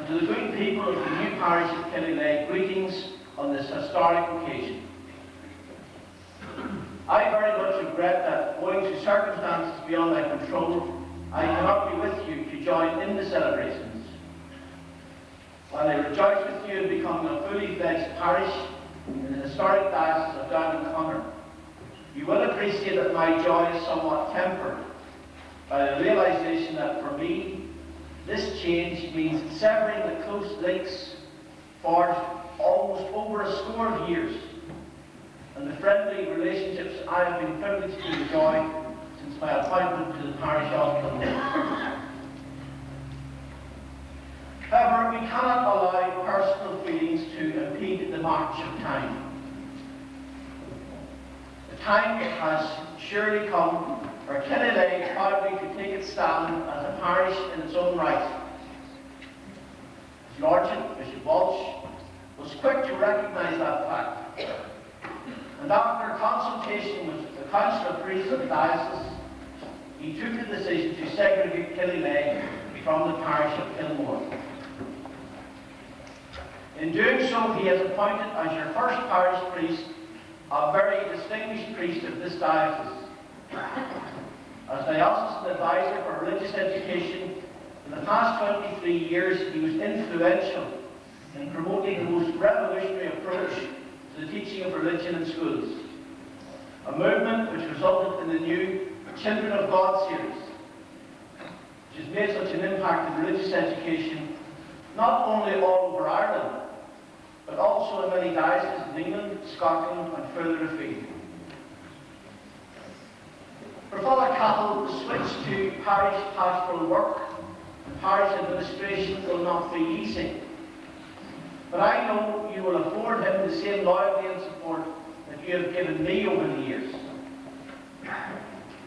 and to the good people of the new parish of Killyleagh, greetings on this historic occasion. I very much regret that, owing to circumstances beyond my control, I cannot be with you to join in the celebrations. While I rejoice with you in becoming a fully fledged parish in the historic diocese of Down and Connor, you will appreciate that my joy is somewhat tempered by the realization that for me, this change means severing the close links forged almost over a score of years, and the friendly relationships I have been privileged to enjoy since my appointment to the parish of Conleth. However, we cannot allow personal feelings to impede the march of time. The time has surely come for Killyleagh proudly to take its stand as a parish in its own right. His Lordship, Bishop Walsh, was quick to recognise that fact, and after consultation with the Council of Priests of the Diocese, he took the decision to segregate Killyleagh from the parish of Kilmore. In doing so, he has appointed as your first parish priest a very distinguished priest of this diocese. As diocesan advisor for religious education, in the past 23 years he was influential in promoting the most revolutionary approach to the teaching of religion in schools, a movement which resulted in the new Children of God series, which has made such an impact in religious education not only all over Ireland, but also in many dioceses in England, Scotland and further afield. For Father Cahill, the switch to parish pastoral work and parish administration will not be easy. But I know you will afford him the same loyalty and support that you have given me over the years.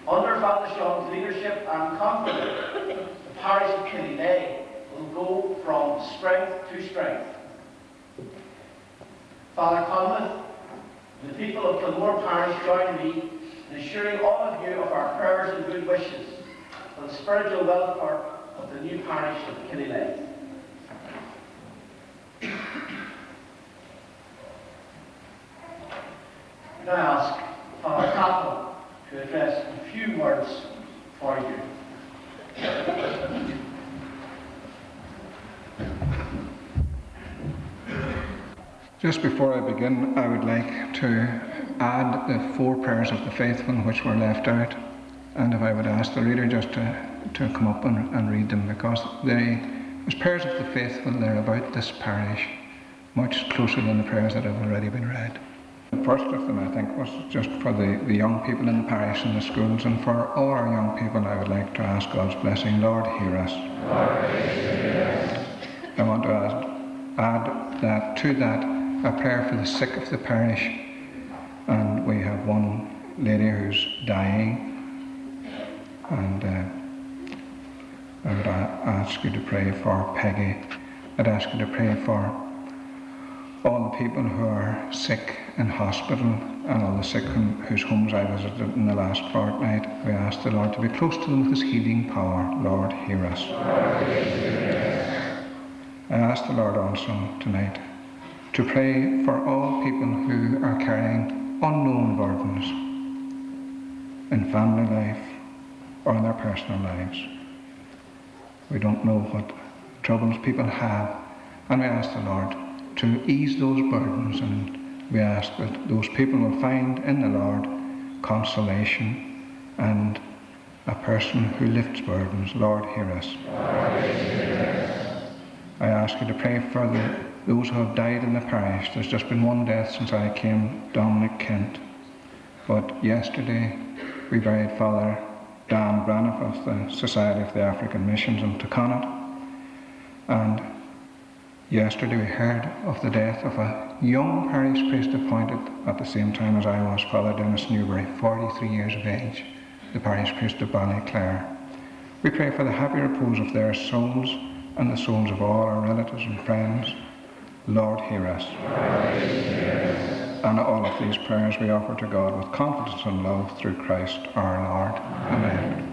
Under Father Sean's leadership, I am confident the parish of Killyleagh will go from strength to strength. Father Conleth and the people of Kilmore Parish join me in assuring all of you of our prayers and good wishes for the spiritual welfare of the new parish of Killyleagh. Can I ask Father Cahill to address a few words for you? Just before I begin, I would like to add the 4 prayers of the faithful which were left out, and if I would ask the reader just to come up and read them, because as prayers of the faithful, they're about this parish much closer than the prayers that have already been read. The first of them, I think, was just for the young people in the parish and the schools, and for all our young people I would like to ask God's blessing. Lord, hear us. Lord, hear us. I want to add that to that a prayer for the sick of the parish, and we have one lady who's dying, and I would ask you to pray for Peggy. I'd ask you to pray for all the people who are sick in hospital and all the sick whose homes I visited in the last fortnight. We ask the Lord to be close to them with his healing power. Lord, hear us. I ask the Lord also tonight to pray for all people who are carrying unknown burdens in family life or in their personal lives. We don't know what troubles people have, and we ask the Lord to ease those burdens, and we ask that those people will find in the Lord consolation and a person who lifts burdens. Lord, hear us. I ask you to pray for those who have died in the parish. There's just been one death since I came, Dominic Kent. But yesterday we buried Father Dan Braniff of the Society of the African Missions in Teconnaught. And yesterday we heard of the death of a young parish priest appointed at the same time as I was, Father Dennis Newberry, 43 years of age, the parish priest of Ballyclare. We pray for the happy repose of their souls and the souls of all our relatives and friends. Lord, hear us. And all of these prayers we offer to God with confidence and love through Christ our Lord. Amen.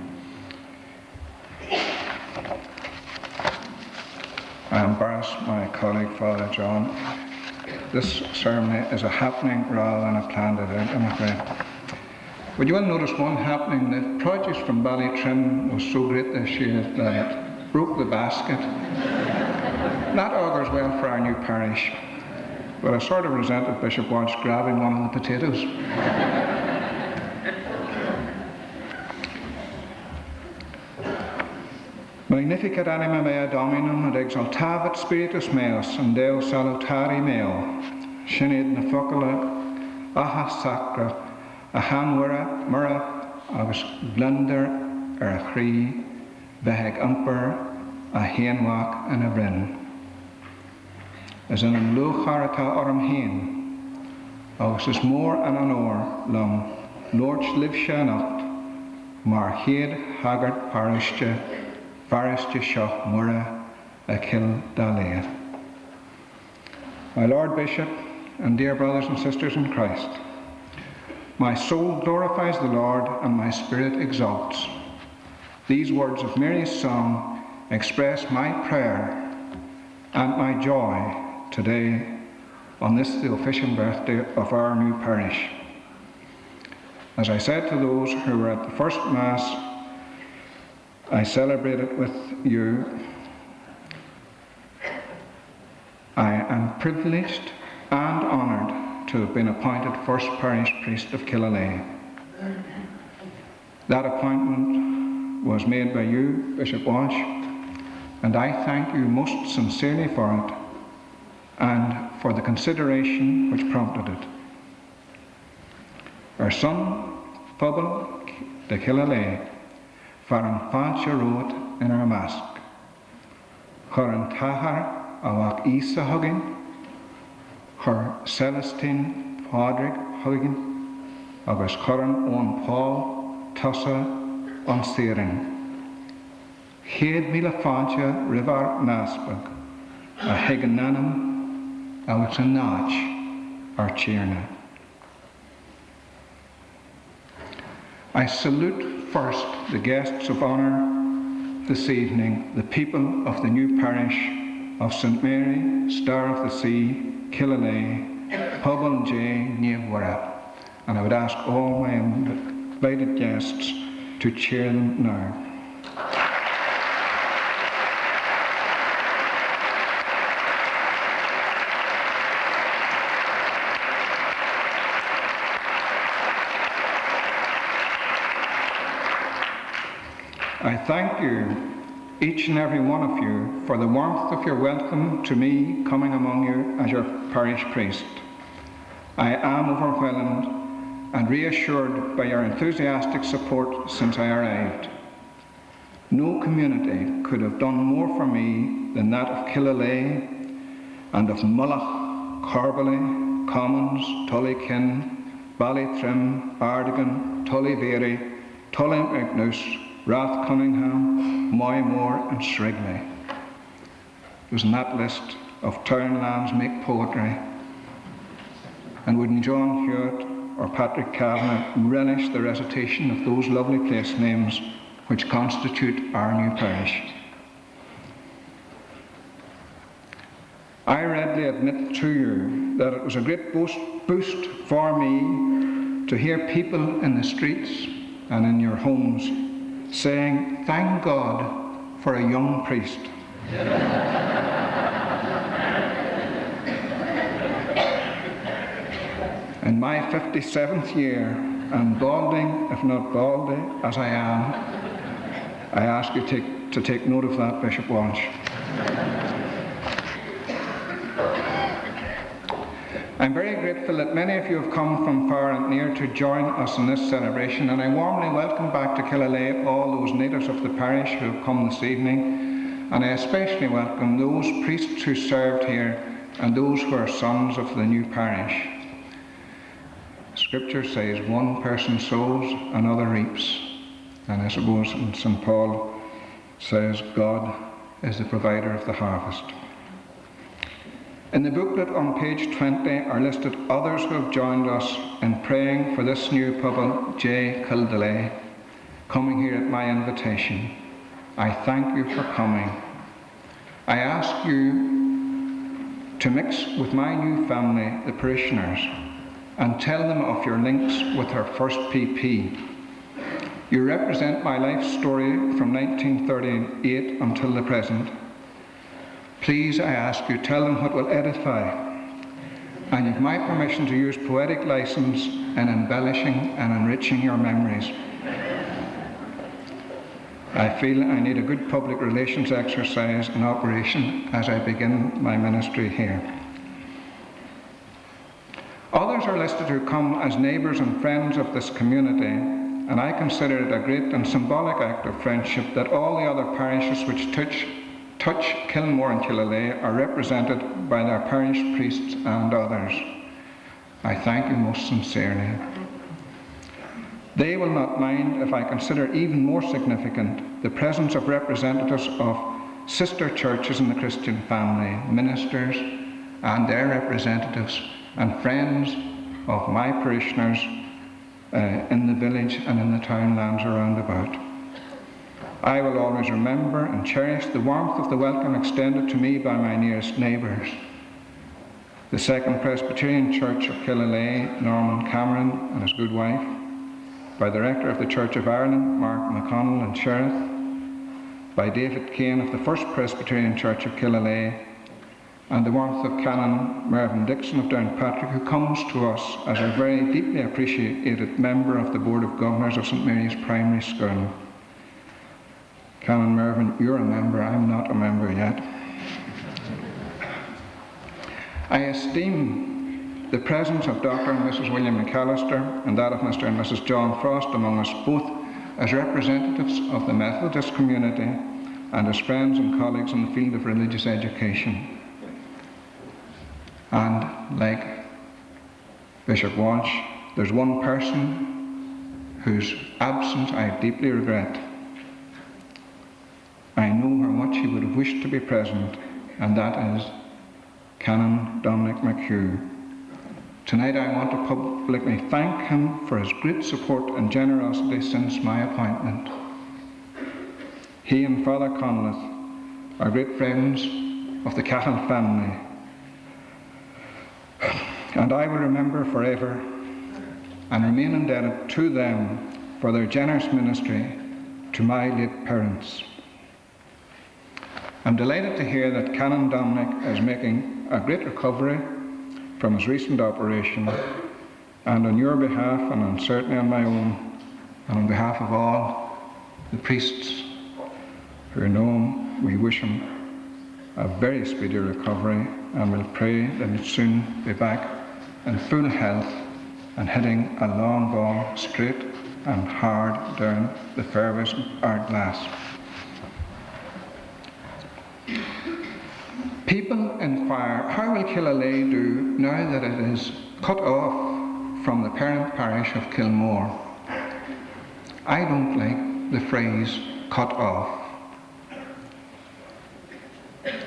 I embarrass my colleague, Father John. This ceremony is a happening rather than a planned event, I'm afraid. But you will notice one happening. The produce from Ballytrim was so great this year that it broke the basket. That augurs well for our new parish. But I sort of resented Bishop Walsh grabbing one of the potatoes. Magnificat anima mea Dominum et exaltavit spiritus meus and Deo salutari meo. Sinead na focula aha sacra a hanwara mura agus blunder a chrí veheg umper a hainwach and a brin. As in an lucharata orm hain, agus is more an honor lum Lord's live shanacht, mar head haggard parishte shoch mura a Killyleagh. My Lord Bishop and dear brothers and sisters in Christ, my soul glorifies the Lord and my spirit exalts. These words of Mary's song express my prayer and my joy today on this, the official birthday of our new parish. As I said to those who were at the first Mass I celebrated with you, I am privileged and honoured to have been appointed first parish priest of Killyleagh. That appointment was made by you, Bishop Walsh, and I thank you most sincerely for it and for the consideration which prompted it. Our son, Pobble de Killyleagh, Faran Fancha wrote in our mask, Churan Tahar awak Isa hugging, Her Celestine Padraig hugging, agus Churan on Paul Tussa on Searing. Head Mila Fancha Rivar Naspag, a Higananum, awak a Nach, our Cheerna. I salute first the guests of honour this evening, the people of the new parish of St Mary, Star of the Sea, Killyleagh, Pobble J. Niamhwara. And I would ask all my invited guests to cheer them now. I thank you, each and every one of you, for the warmth of your welcome to me coming among you as your parish priest. I am overwhelmed and reassured by your enthusiastic support since I arrived. No community could have done more for me than that of Killyleagh and of Mullagh, Corbally, Commons, Tullykin, Ballytrim, Ardigan, Tullyveary, Tullymcnoose, Rath Cunningham, Moymore and Shrigley. It was in that list of townlands make poetry. And wouldn't John Hewitt or Patrick Kavanagh relish the recitation of those lovely place names which constitute our new parish? I readily admit to you that it was a great boost for me to hear people in the streets and in your homes saying, thank God for a young priest. In my 57th year, and balding, if not baldy, as I am, I ask you to take note of that, Bishop Walsh. I'm very grateful that many of you have come from far and near to join us in this celebration, and I warmly welcome back to Killyleagh all those natives of the parish who have come this evening, and I especially welcome those priests who served here and those who are sons of the new parish. Scripture says one person sows, another reaps, and I suppose St. Paul says God is the provider of the harvest. In the booklet on page 20 are listed others who have joined us in praying for this new Pobble J. Killyleagh, coming here at my invitation. I thank you for coming. I ask you to mix with my new family, the parishioners, and tell them of your links with our first PP. You represent my life story from 1938 until the present. Please, I ask you, tell them what will edify, and you've my permission to use poetic license in embellishing and enriching your memories. I feel I need a good public relations exercise in operation as I begin my ministry here. Others are listed who come as neighbours and friends of this community, and I consider it a great and symbolic act of friendship that all the other parishes which touch Kilmore and Killyleagh are represented by their parish priests and others. I thank you most sincerely. They will not mind if I consider even more significant the presence of representatives of sister churches in the Christian family, ministers and their representatives, and friends of my parishioners in the village and in the townlands around about. I will always remember and cherish the warmth of the welcome extended to me by my nearest neighbours. The Second Presbyterian Church of Killyleagh, Norman Cameron and his good wife, by the Rector of the Church of Ireland, Mark McConnell and Sheriff, by David Kane of the First Presbyterian Church of Killyleagh, and the warmth of Canon Mervyn Dixon of Downpatrick, who comes to us as a very deeply appreciated member of the Board of Governors of St Mary's Primary School. Canon Mervyn, you're a member, I'm not a member yet. I esteem the presence of Dr. and Mrs. William McAllister and that of Mr. and Mrs. John Frost among us both as representatives of the Methodist community and as friends and colleagues in the field of religious education. And like Bishop Walsh, there's one person whose absence I deeply regret. I know how much he would have wished to be present, and that is Canon Dominic McHugh. Tonight I want to publicly thank him for his great support and generosity since my appointment. He and Father Conleth are great friends of the Cahill family, and I will remember forever and remain indebted to them for their generous ministry to my late parents. I'm delighted to hear that Canon Dominic is making a great recovery from his recent operation, and on your behalf, and certainly on my own, and on behalf of all the priests who know him, we wish him a very speedy recovery, and we'll pray that he'll soon be back in full health and hitting a long ball straight and hard down the fairways of Ardglass. People inquire, how will Killyleagh do now that it is cut off from the parent parish of Kilmore? I don't like the phrase cut off.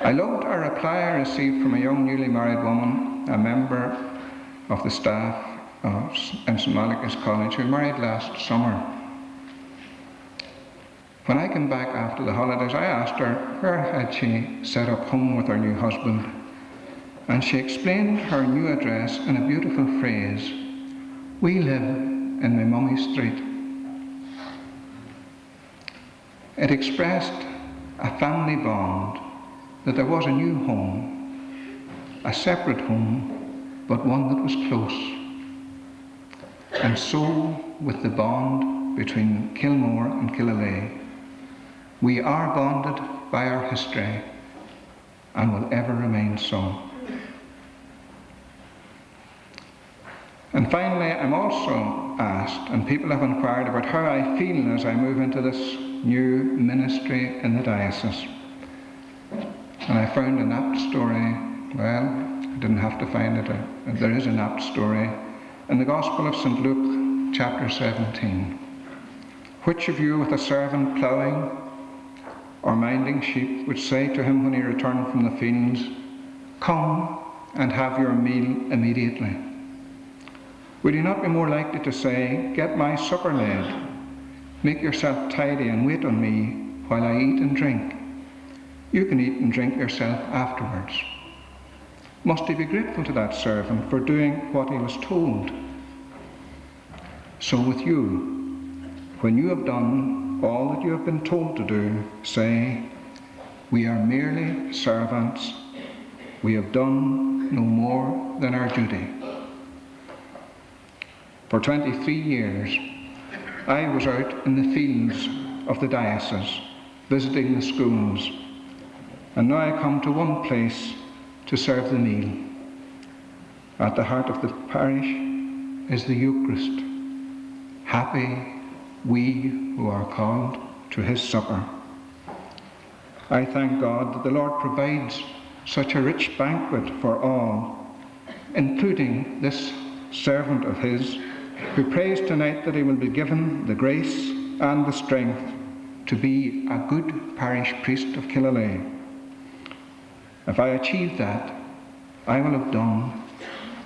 I loved a reply I received from a young newly married woman, a member of the staff in St Malachy's College, who married last summer. When I came back after the holidays, I asked her where had she set up home with her new husband, and she explained her new address in a beautiful phrase: "We live in my mummy's street." It expressed a family bond, that there was a new home, a separate home, but one that was close. And so with the bond between Kilmore and Killyleagh, we are bonded by our history and will ever remain so. And finally, I'm also asked, and people have inquired about how I feel as I move into this new ministry in the diocese. And I found an apt story, well, I didn't have to find it, there is an apt story, in the Gospel of St Luke, chapter 17. Which of you with a servant ploughing or minding sheep would say to him when he returned from the fields, "Come and have your meal immediately"? Would he not be more likely to say, "Get my supper laid, make yourself tidy and wait on me while I eat and drink"? you can eat and drink yourself afterwards. Must he be grateful to that servant for doing what he was told? So with you, when you have done all that you have been told to do, say, we are merely servants. We have done no more than our duty. For 23 years, I was out in the fields of the diocese, visiting the schools, and now I come to one place to serve the meal. At the heart of the parish is the Eucharist. Happy we who are called to his supper. I thank God that the Lord provides such a rich banquet for all, including this servant of his, who prays tonight that he will be given the grace and the strength to be a good parish priest of Killyleagh. If I achieve that, I will have done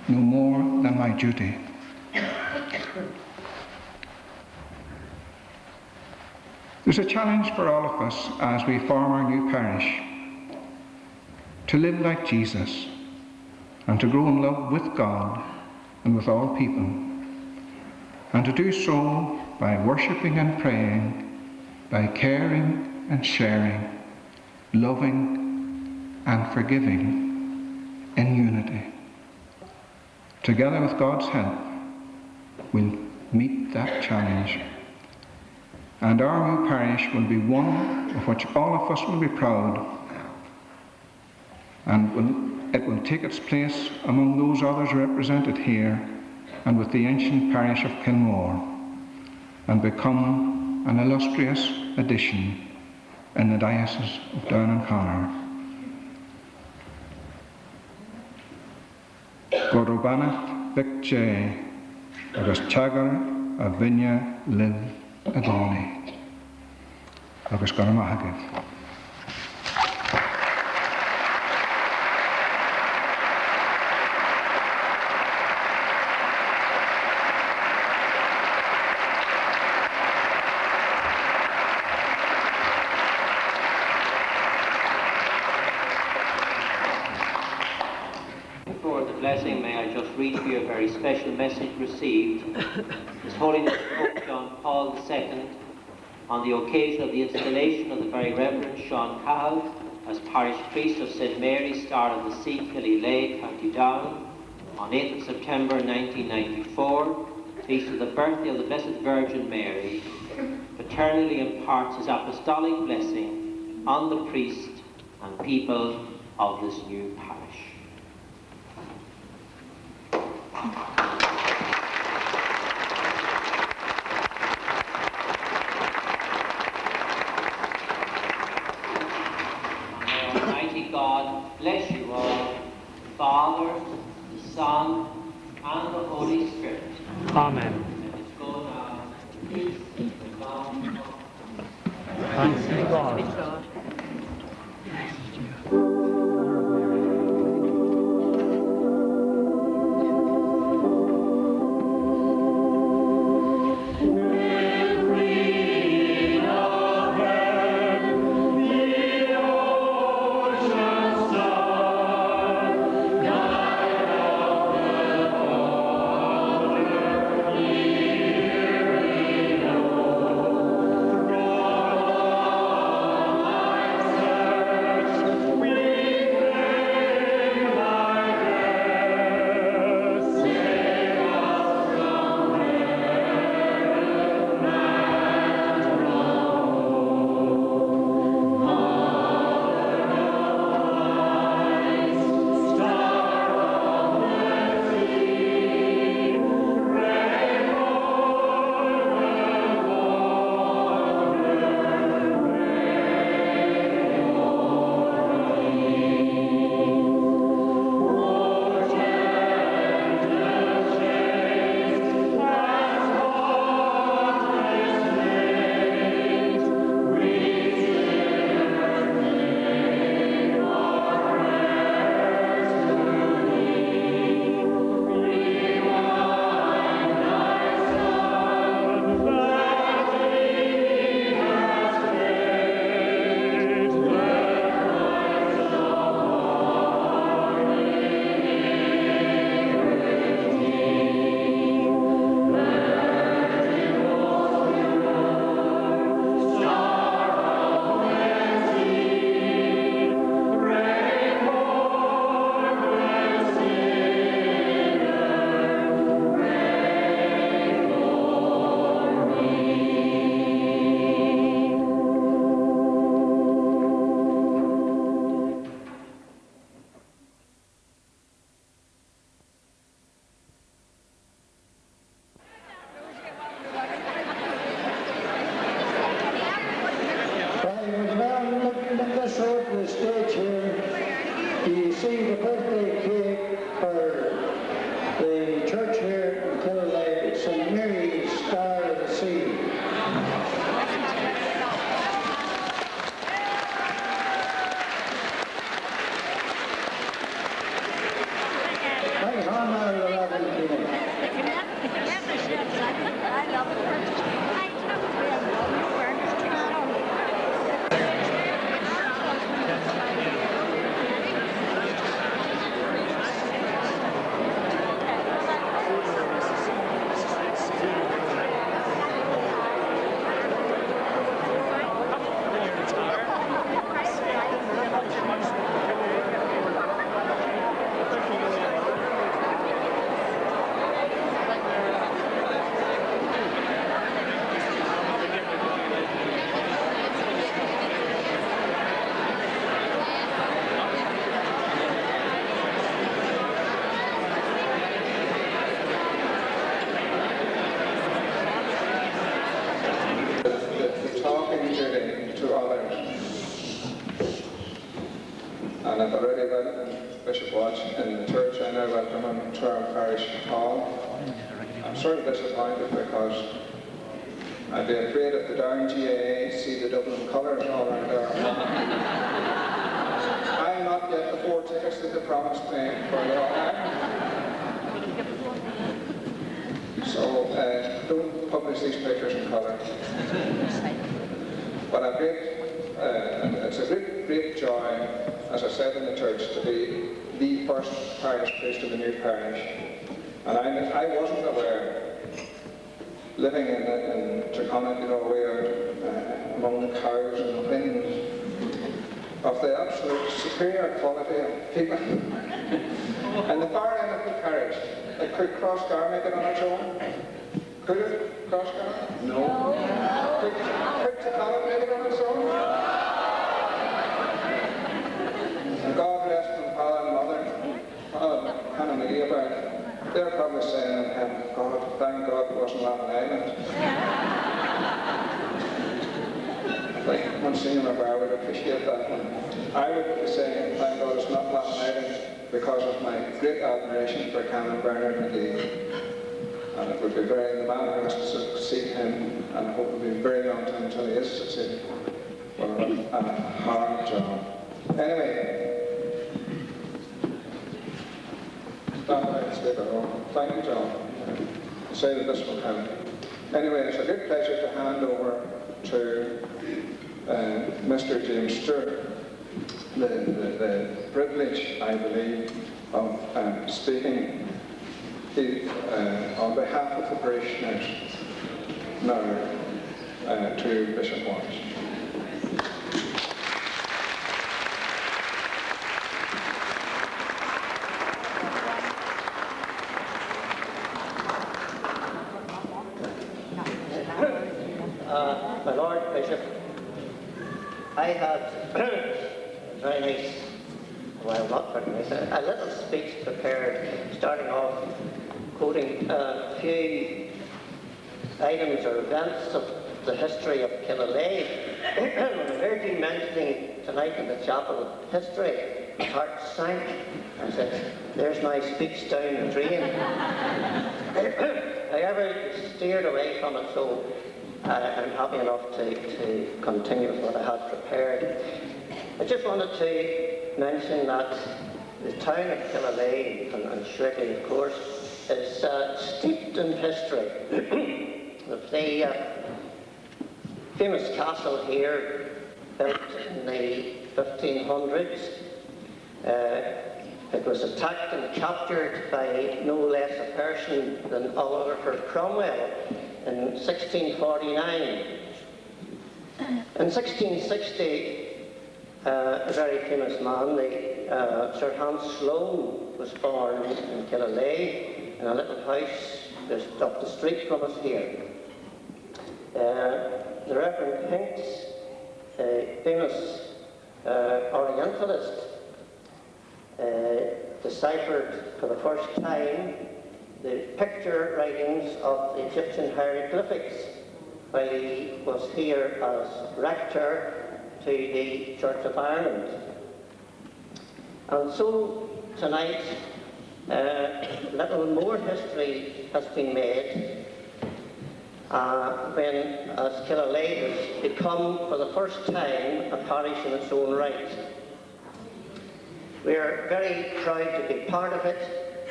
no more than my duty. There's a challenge for all of us as we form our new parish to live like Jesus and to grow in love with God and with all people, and to do so by worshipping and praying, by caring and sharing, loving and forgiving in unity. Together with God's help, we'll meet that challenge. And our new parish will be one of which all of us will be proud, and it will take its place among those others represented here and with the ancient parish of Kilmore, and become an illustrious addition in the diocese of Down and Connor. Gorobanath Vic J. agus Teagar a Vinne Liv Agoni. Agus Goromahagif. Blessing, may I just read for you a very special message received. His Holiness Pope John Paul II, on the occasion of the installation of the Very Reverend Sean Cahill as parish priest of St Mary's Star of the Sea, Killyleagh, County Down, on 8th of September 1994, feast of the birthday of the Blessed Virgin Mary, paternally imparts his apostolic blessing on the priest and people of this new parish. May Almighty God bless you all, the Father, the Son, and the Holy Spirit. Amen. Let us go now. Peace and love. Thanks be to God. received a birthday cake for the church here in Killyleagh, St. Mary's Star of the Sea. And I've already welcomed Bishop Walsh in the church. I now welcome him to our parish hall. I'm sort of disappointed because I'd be afraid if the Down GAA see the Dublin colours all around our hall. I'll not get the 4 tickets that they promised me for the all. So don't publish these pictures in colour. But it's a great joy, as I said in the church, to be the first parish priest of the new parish. And I wasn't aware, living in Teconnaught, you know, where among the cows and the things, of the absolute superior quality of people. And the far end of the parish, could Crossgar make it on its own? Could it, Crossgar? No. Could Teconnaught make it on its own? And God rest them, Father and Mother, Hannah McGee, they're probably saying in heaven, God, thank God it wasn't on an island. Like Monsignor McGuire would appreciate that one. I would be saying, thank God it's not Latin Island because of my great admiration for Canon Bernard McGee. And it would be the man who has to succeed him, and I hope it will be a very long time until he is succeeded. Well, a hard job. Anyway, thank you, John. Say that this will help. Anyway, it's a great pleasure to hand over to Mr. James Stewart the privilege, I believe, of speaking on behalf of the parishioners now to Bishop Walsh. My Lord Bishop, I had a very nice, well, not very nice, a little speech prepared, starting off quoting a few items or events of the history of Killyleagh. When I heard you mentioning tonight in the chapel history, my heart sank. I said, there's my speech down the drain. However, steered away from it, so I'm happy enough to continue with what I had prepared. I just wanted to mention that the town of Killyleagh, and Shrewsbury, of course, is steeped in history. The famous castle here, built in the 1500s, it was attacked and captured by no less a person than Oliver Cromwell in 1649. In 1660, a very famous man, Sir Hans Sloane, was born in Killyleagh in a little house just up the street from us here. The Reverend Hinks, a famous Orientalist, deciphered for the first time the picture writings of the Egyptian hieroglyphics while he was here as rector to the Church of Ireland. And so tonight, little more history has been made when, as Killyleagh has become for the first time a parish in its own right. We are very proud to be part of it,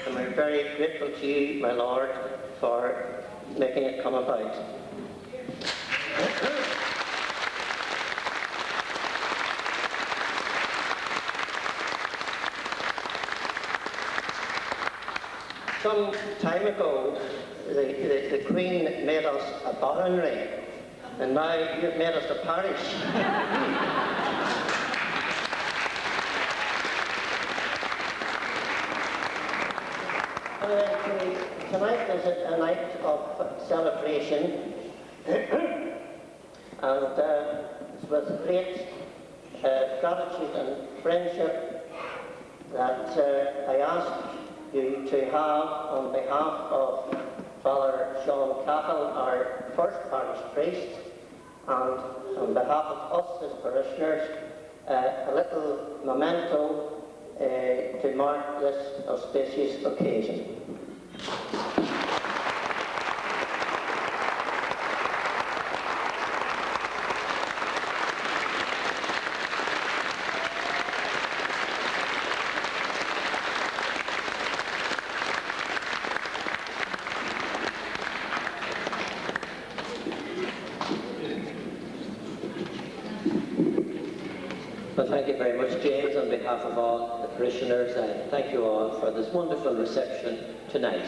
and we're very grateful to you, my Lord, for making it come about. Some time ago, the Queen made us a baronry, and now you've made us a parish. Tonight is a night of celebration, and it's with great gratitude and friendship that I ask you to have, on behalf of Father Sean Cahill, our first parish priest, and on behalf of us as parishioners, a little memento to mark this auspicious occasion. Well, thank you very much, James. On behalf of all the parishioners, I thank you all for this wonderful reception tonight.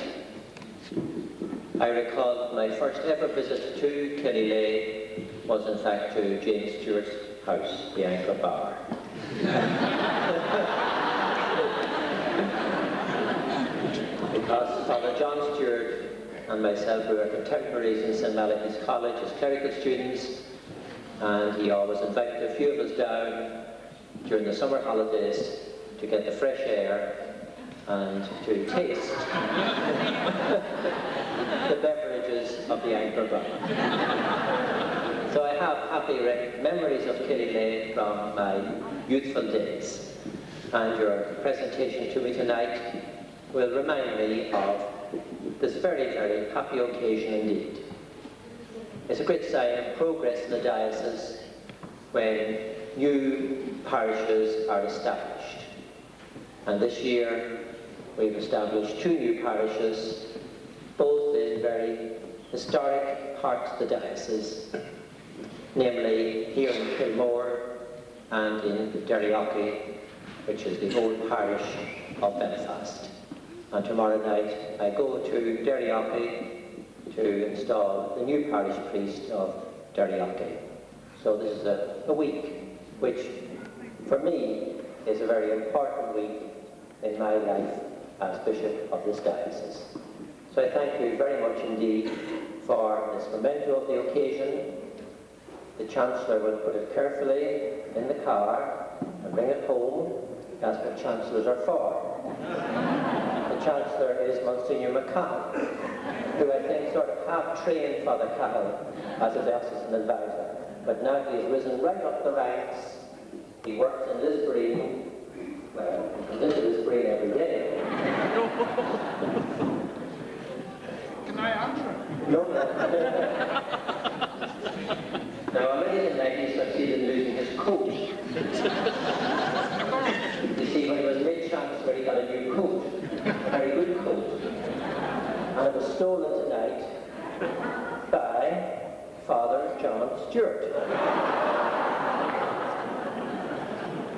I recall my first ever visit to Killyleagh was in fact to James Stewart's house, the Anchor Bar. Because Father John Stewart and myself were contemporaries in St. Malachy's College as clerical students, and he always invited a few of us down during the summer holidays to get the fresh air and to taste the beverages of the Anchor Bar. So I have happy memories of Killyleagh from my youthful days, and your presentation to me tonight will remind me of this very, very happy occasion indeed. It's a great sign of progress in the diocese when new parishes are established. And this year we've established 2 new parishes, both in very historic parts of the diocese, namely here in Kilmore and in Derryockey, which is the old parish of Belfast. And tomorrow night I go to Derryockey to install the new parish priest of Derryockey. So this is a week which, for me, is a very important week in my life as Bishop of this diocese. So I thank you very much indeed for this memento of the occasion. The Chancellor will put it carefully in the car and bring it home. That's what Chancellors are for. The Chancellor is Monsignor McCahill, who I think sort of half-trained Father Cahill as a diocesan advisor. But now he has risen right up the ranks. He works in Lisbon. Well, he's into Lisbon every day. Can I answer? No. Now, I'm ready tonight he succeeded in losing his coat. You see, when he was mid-Chancellor, he got a new coat. A very good coat. And it was stolen tonight by Father John Stewart.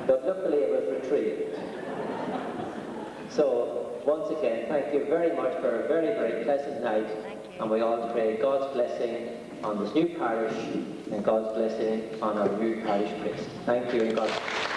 But luckily it was retrieved. So, once again, thank you very much for a very, very pleasant night. And we all pray God's blessing on this new parish and God's blessing on our new parish priest. Thank you and God bless.